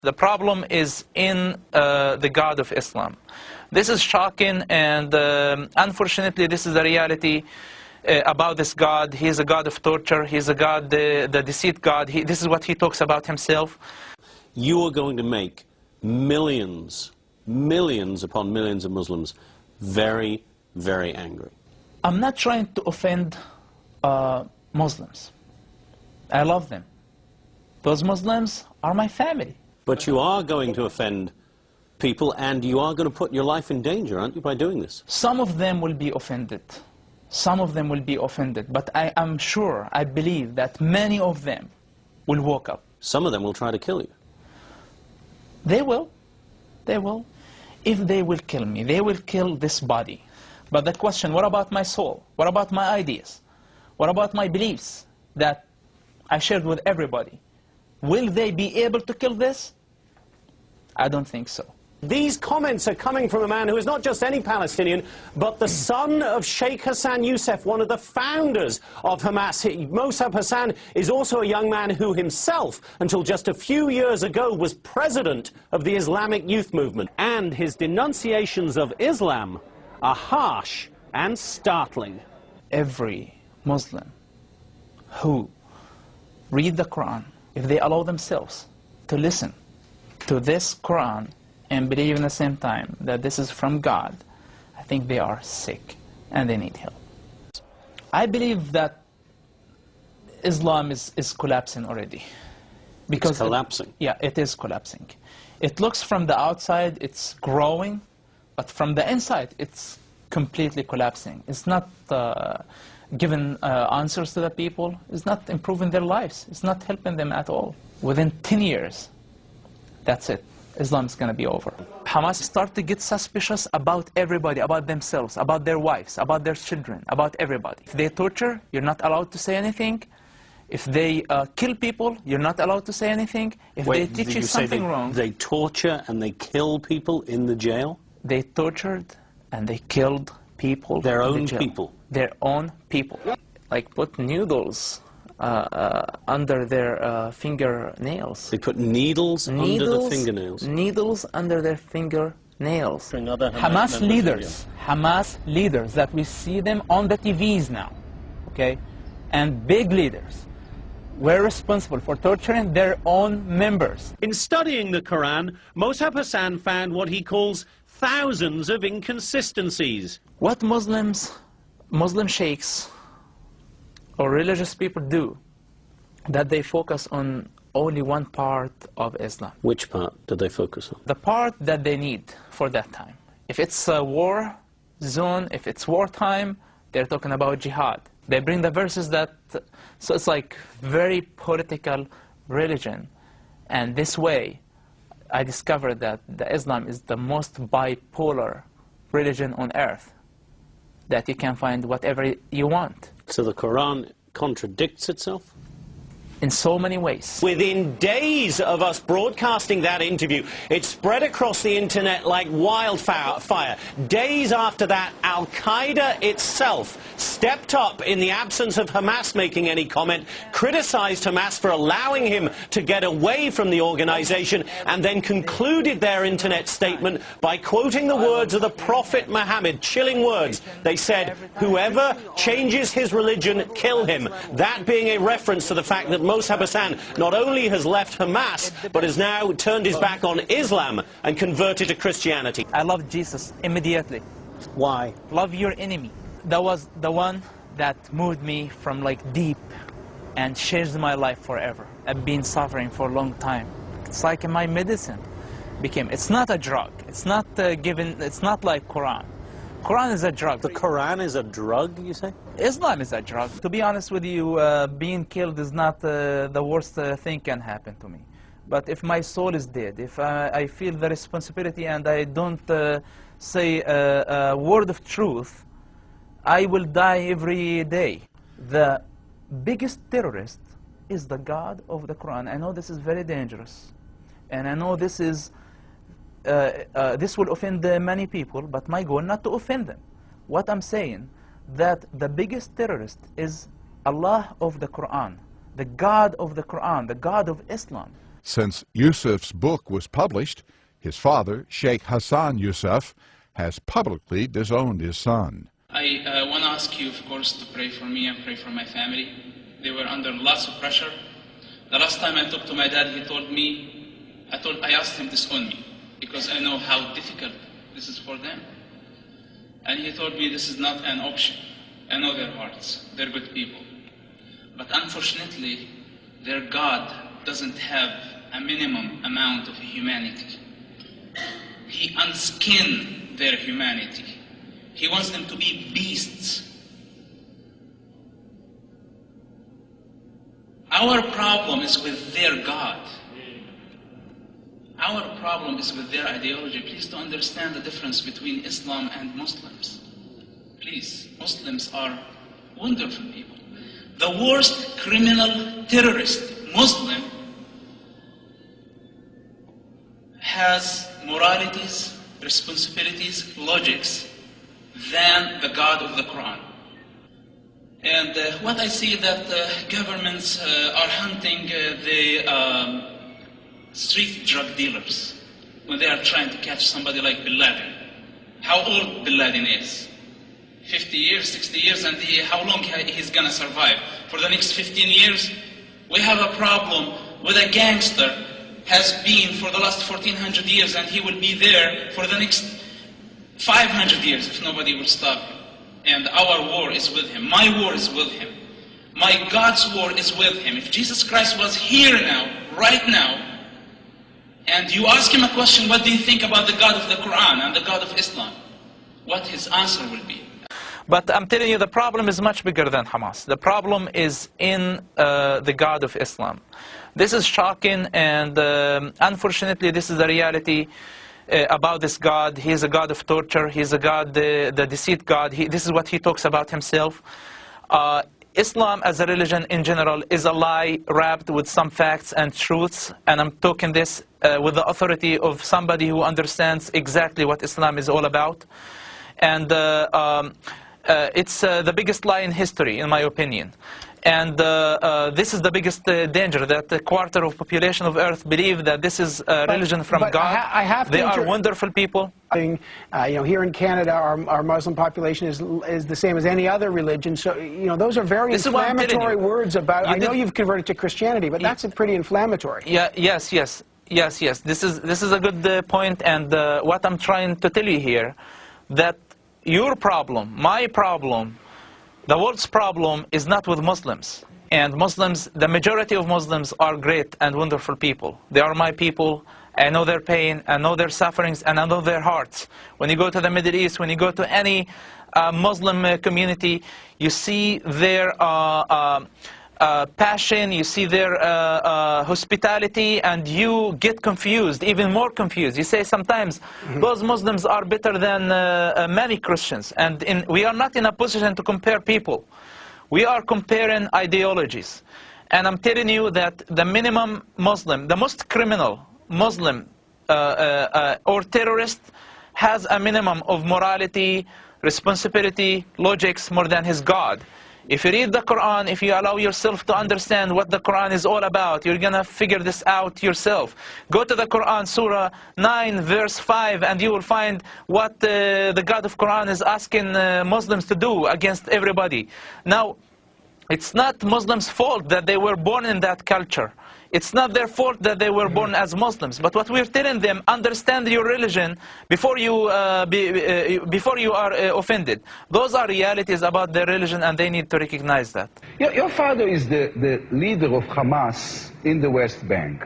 The problem is in the God of Islam. This is shocking, and unfortunately this is the reality about this God. He is a God of torture. He is a God, the deceit God. This is what he talks about himself. You are going to make millions, millions upon millions of Muslims very, very angry. I'm not trying to offend Muslims. I love them. Those Muslims are my family. But you are going to offend people, and you are going to put your life in danger, aren't you, by doing this? Some of them will be offended. Some of them will be offended. But I am sure, I believe that many of them will wake up. Some of them will try to kill you. They will. They will. If they will kill me, they will kill this body. But the question, what about my soul? What about my ideas? What about my beliefs that I shared with everybody? Will they be able to kill this? I don't think so. These comments are coming from a man who is not just any Palestinian, but the son of Sheikh Hassan Youssef, one of the founders of Hamas. Mossab Hassan is also a young man who himself, until just a few years ago, was president of the Islamic Youth Movement. And his denunciations of Islam are harsh and startling. Every Muslim who read the Quran, if they allow themselves to listen to this Quran and believe in the same time that this is from God, I think they are sick and they need help. I believe that Islam is collapsing already. Because it's collapsing? It is collapsing. It looks from the outside, it's growing, but from the inside, it's completely collapsing. It's not giving answers to the people. It's not improving their lives. It's not helping them at all. Within 10 years, that's it. Islam is going to be over. Hamas start to get suspicious about everybody, about themselves, about their wives, about their children, about everybody. If they torture, you're not allowed to say anything. If they kill people, you're not allowed to say anything. If they teach you something wrong... They torture and they kill people in the jail? They tortured and they killed people. Their own people? Their own people. Like put needles under their fingernails. They put needles under the fingernails? Needles under their fingernails. Hamas leaders that we see them on the TVs now, okay, and big leaders were responsible for torturing their own members. In studying the Quran, Mossab Hassan found what he calls thousands of inconsistencies. What Muslim sheikhs or religious people do, that they focus on only one part of Islam. Which part do they focus on? The part that they need for that time. If it's a war zone, if it's wartime, they're talking about jihad. They bring the verses that, so it's like very political religion. And this way, I discovered that the Islam is the most bipolar religion on earth, that you can find whatever you want. So the Quran contradicts itself? In so many ways. Within days of us broadcasting that interview, it spread across the internet like wildfire. Days after that, Al-Qaeda itself stepped up in the absence of Hamas making any comment, criticized Hamas for allowing him to get away from the organization, and then concluded their internet statement by quoting the words of the Prophet Muhammad, chilling words. They said, "Whoever changes his religion, kill him." That being a reference to the fact that Mossab Hassan not only has left Hamas, but has now turned his back on Islam and converted to Christianity. I love Jesus immediately. Why? Love your enemy. That was the one that moved me from like deep and changed my life forever. I've been suffering for a long time. It's like my medicine became. It's not a drug. It's not given. It's not like Quran. Quran is a drug. The Quran is a drug, you say? Islam is a drug. To be honest with you, being killed is not the worst thing can happen to me. But if my soul is dead, if I feel the responsibility and I don't say a word of truth, I will die every day. The biggest terrorist is the God of the Quran. I know this is very dangerous. And I know this is this will offend many people, but my goal not to offend them. What I'm saying, that the biggest terrorist is Allah of the Quran, the God of the Quran, the God of Islam. Since Yusuf's book was published, his father, Sheikh Hassan Yusuf, has publicly disowned his son. I want to ask you, of course, to pray for me and pray for my family. They were under lots of pressure. The last time I talked to my dad, he told me, I asked him to disown me because I know how difficult this is for them. And he told me this is not an option. I know their hearts. They're good people. But unfortunately, their God doesn't have a minimum amount of humanity. He unskinned their humanity. He wants them to be beasts. Our problem is with their God. Our problem is with their ideology. Please do understand the difference between Islam and Muslims. Please, Muslims are wonderful people. The worst criminal terrorist Muslim has moralities, responsibilities, logics than the God of the Quran. And what I see that governments are hunting the street drug dealers when they are trying to catch somebody like Bin Laden. How old Bin Laden is? 50 years, 60 years, and how long he's gonna survive? For the next 15 years? We have a problem with a gangster has been for the last 1400 years, and he will be there for the next 500 years if nobody will stop him. And our war is with him. My war is with him. My God's war is with him. If Jesus Christ was here now, right now, and you ask him a question, what do you think about the God of the Quran and the God of Islam? What his answer will be. But I'm telling you, the problem is much bigger than Hamas. The problem is in the God of Islam. This is shocking, and unfortunately, this is the reality about this God. He is a God of torture. He is a God, the deceit God. This is what he talks about himself. Islam as a religion in general is a lie wrapped with some facts and truths, and I'm talking this with the authority of somebody who understands exactly what Islam is all about. And it's the biggest lie in history, in my opinion. And this is the biggest danger, that a quarter of population of Earth believe that this is a religion from God. They are wonderful people. You know, here in Canada, our Muslim population is the same as any other religion. So, you know, those are very inflammatory words about. I know you've converted to Christianity, but that's pretty inflammatory. Yeah. Yes. This is a good point, and what I'm trying to tell you here, that your problem, my problem, the world's problem is not with Muslims. And Muslims, the majority of Muslims are great and wonderful people. They are my people. I know their pain, I know their sufferings, and I know their hearts. When you go to the Middle East, when you go to any Muslim community, you see their passion, you see their hospitality, and you get confused, even more confused. You say sometimes, those Muslims are better than many Christians, and we are not in a position to compare people. We are comparing ideologies. And I'm telling you that the minimum Muslim, the most criminal Muslim or terrorist has a minimum of morality, responsibility, logics more than his God. If you read the Quran, if you allow yourself to understand what the Quran is all about, you're going to figure this out yourself. Go to the Quran, Surah 9, verse 5, and you will find what the God of Quran is asking Muslims to do against everybody. Now, it's not Muslims' fault that they were born in that culture. It's not their fault that they were born as Muslims. But what we're telling them, understand your religion before you are offended. Those are realities about their religion, and they need to recognize that. Your father is the leader of Hamas in the West Bank.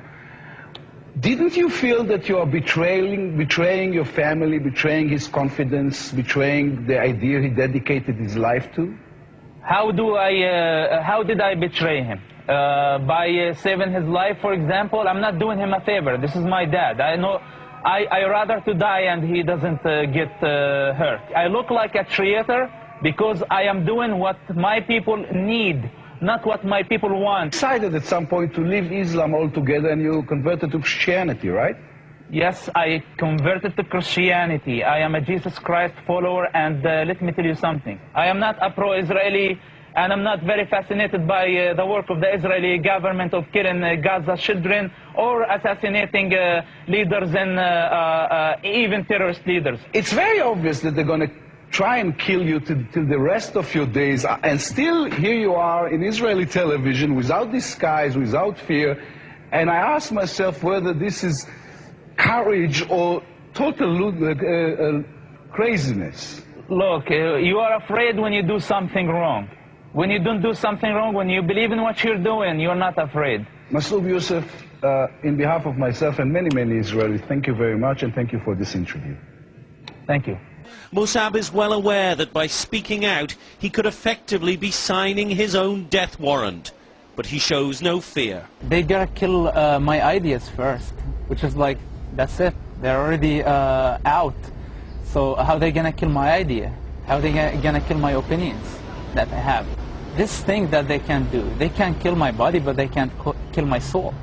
Didn't you feel that you are betraying your family, betraying his confidence, betraying the idea he dedicated his life to? How did I betray him? By saving his life, for example? I'm not doing him a favor. This is my dad. I know I rather to die and he doesn't get hurt. I look like a traitor because I am doing what my people need, not what my people want. You decided at some point to leave Islam altogether, and you converted to Christianity, right? Yes, I converted to Christianity. I am a Jesus Christ follower, and let me tell you something. I am not a pro-Israeli and I'm not very fascinated by the work of the Israeli government of killing Gaza children or assassinating leaders and even terrorist leaders. It's very obvious that they're going to try and kill you till the rest of your days, and still here you are in Israeli television without disguise, without fear, and I ask myself whether this is courage or total craziness. Look, you are afraid when you do something wrong. When you don't do something wrong, when you believe in what you're doing, you're not afraid. Masoud Youssef, in behalf of myself and many, many Israelis, thank you very much, and thank you for this interview. Thank you. Mossab is well aware that by speaking out, he could effectively be signing his own death warrant. But he shows no fear. They gotta kill my ideas first, which is like, that's it. They're already out. So how are they gonna kill my idea? How are they gonna kill my opinions that I have? This thing that they can do, they can't kill my body, but they can't kill my soul.